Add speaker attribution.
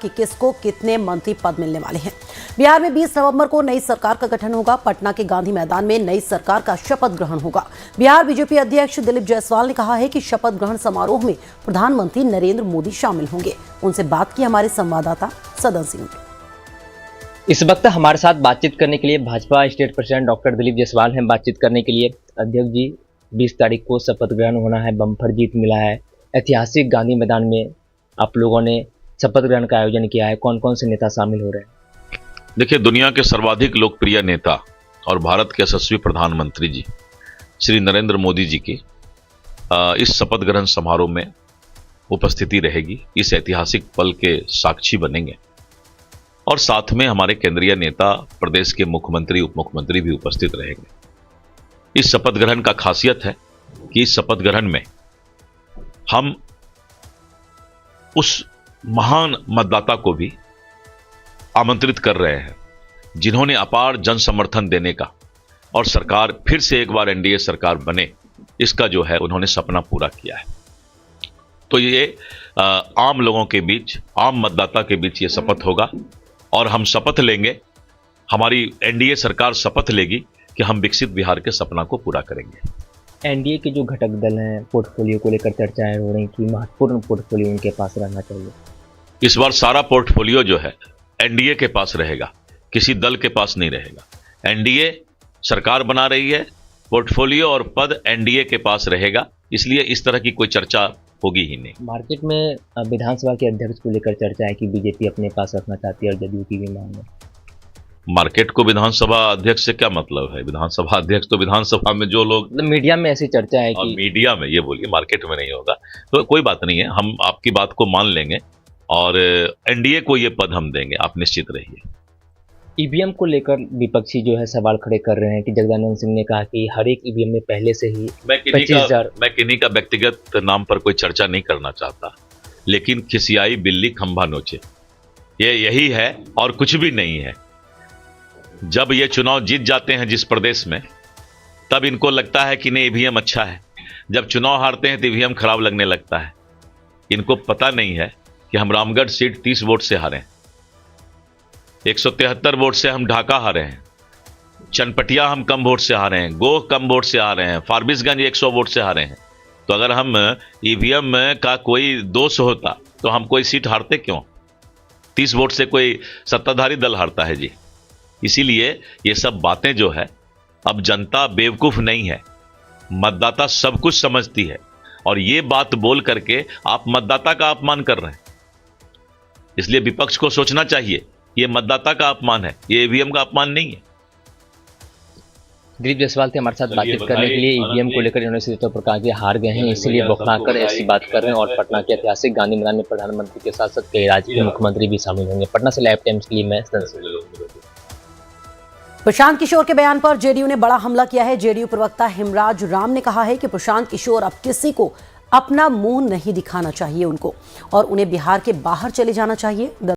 Speaker 1: कि किसको कितने मंत्री पद मिलने वाले हैं। बिहार में 20 नवंबर को नई सरकार का गठन होगा। पटना के गांधी मैदान में नई सरकार का शपथ ग्रहण होगा। बिहार बीजेपी अध्यक्ष दिलीप जायसवाल ने कहा है कि शपथ ग्रहण समारोह में प्रधानमंत्री नरेंद्र मोदी शामिल होंगे। उनसे बात की हमारे संवाददाता सदन सिंह ने।
Speaker 2: इस वक्त हमारे साथ बातचीत करने के लिए Bhajpa state president doctor Dilip Jaiswal हैं। बातचीत करने के लिए अध्यक्ष जी, 20 तारीख को शपथ ग्रहण होना है, बम्पर जीत मिला है, ऐतिहासिक गांधी मैदान में आप लोगों ने शपथ ग्रहण का आयोजन किया है। कौन कौन से नेता शामिल हो रहे हैं?
Speaker 3: देखिए, दुनिया के सर्वाधिक लोकप्रिय नेता और भारत के यशस्वी प्रधानमंत्री जी श्री नरेंद्र मोदी जी की इस शपथ ग्रहण समारोह में उपस्थिति रहेगी। इस ऐतिहासिक पल के साक्षी बनेंगे और साथ में हमारे केंद्रीय नेता, प्रदेश के मुख्यमंत्री, उप मुख्यमंत्री भी उपस्थित रहेंगे। इस शपथ ग्रहण का खासियत है कि इस शपथ ग्रहण में हम उस महान मतदाता को भी आमंत्रित कर रहे हैं जिन्होंने अपार जन समर्थन देने का और सरकार फिर से एक बार एनडीए सरकार बने, इसका जो है उन्होंने सपना पूरा किया है। तो ये आम लोगों के बीच, आम मतदाता के बीच ये शपथ होगा और हम शपथ लेंगे, हमारी एनडीए सरकार शपथ लेगी कि हम विकसित बिहार के सपना को पूरा करेंगे।
Speaker 2: एनडीए के जो घटक दल हैं, पोर्टफोलियो को लेकर चर्चाएं हो रही कि महत्वपूर्ण पोर्टफोलियो उनके पास रहना चाहिए।
Speaker 3: इस बार सारा पोर्टफोलियो जो है एनडीए के पास रहेगा, किसी दल के पास नहीं रहेगा। एनडीए सरकार बना रही है, पोर्टफोलियो और पद एनडीए के पास रहेगा, इसलिए इस तरह की कोई चर्चा होगी ही नहीं।
Speaker 2: मार्केट में विधानसभा के अध्यक्ष को लेकर चर्चा है कि बीजेपी अपने पास रखना चाहती है और जदयू की भी मांग है।
Speaker 3: मार्केट को विधानसभा अध्यक्ष से क्या मतलब है? विधानसभा अध्यक्ष तो विधानसभा में जो लोग,
Speaker 2: मीडिया में ऐसी चर्चा है कि
Speaker 3: मीडिया में, ये बोलिए मार्केट में नहीं होगा, तो कोई बात नहीं है, हम आपकी बात को मान लेंगे और एनडीए को ये पद हम देंगे, आप निश्चित रहिए।
Speaker 2: ईवीएम को लेकर विपक्षी जो है सवाल खड़े कर रहे हैं कि जगदानंद सिंह ने कहा कि हर एक ईवीएम में पहले से ही 25,000।
Speaker 3: मैं किन्हीं का व्यक्तिगत नाम पर कोई चर्चा नहीं करना चाहता, लेकिन खिसियाई बिल्ली खंभा नोचे, ये यही है और कुछ भी नहीं है। जब ये चुनाव जीत जाते हैं जिस प्रदेश में, तब इनको लगता है कि नहीं ईवीएम अच्छा है। जब चुनाव हारते हैं तो ईवीएम खराब लगने लगता है। इनको पता नहीं है कि हम रामगढ़ सीट 30 वोट से हारे हैं, 173 वोट से हम ढाका हारे हैं, चनपटिया हम कम वोट से हारे हैं, गोह कम वोट से हारे हैं, फारबिसगंज 100 वोट से हारे हैं। तो अगर हम ईवीएम का कोई दोष होता तो हम कोई सीट हारते क्यों? 30 वोट से कोई सत्ताधारी दल हारता है जी। इसीलिए ये सब बातें जो है, अब जनता बेवकूफ नहीं है, मतदाता सब कुछ समझती है और ये बात बोल करके आप मतदाता का अपमान कर रहे हैं। इसलिए विपक्ष को सोचना चाहिए, ये मतदाता का अपमान है, ये ईवीएम का अपमान नहीं है।
Speaker 2: दिलीप जायसवाल थे हमारे साथ बातचीत करने के लिए। ईवीएम को लेकर इन्होंने सीधे तौर पर कहा कि हार गए हैं, इसलिए बौखलाकर ऐसी बात कर रहे हैं। और पटना के ऐतिहासिक गांधी मैदान में प्रधानमंत्री के साथ साथ कई राज्य के मुख्यमंत्री भी शामिल होंगे। पटना से लाइव टाइम्स के लिए मैं
Speaker 1: प्रशांत किशोर के बयान पर जेडीयू ने बड़ा हमला किया है। जेडीयू प्रवक्ता हिमराज राम ने कहा है कि प्रशांत किशोर अब किसी को अपना मुंह नहीं दिखाना चाहिए उनको, और उन्हें बिहार के बाहर चले जाना चाहिए।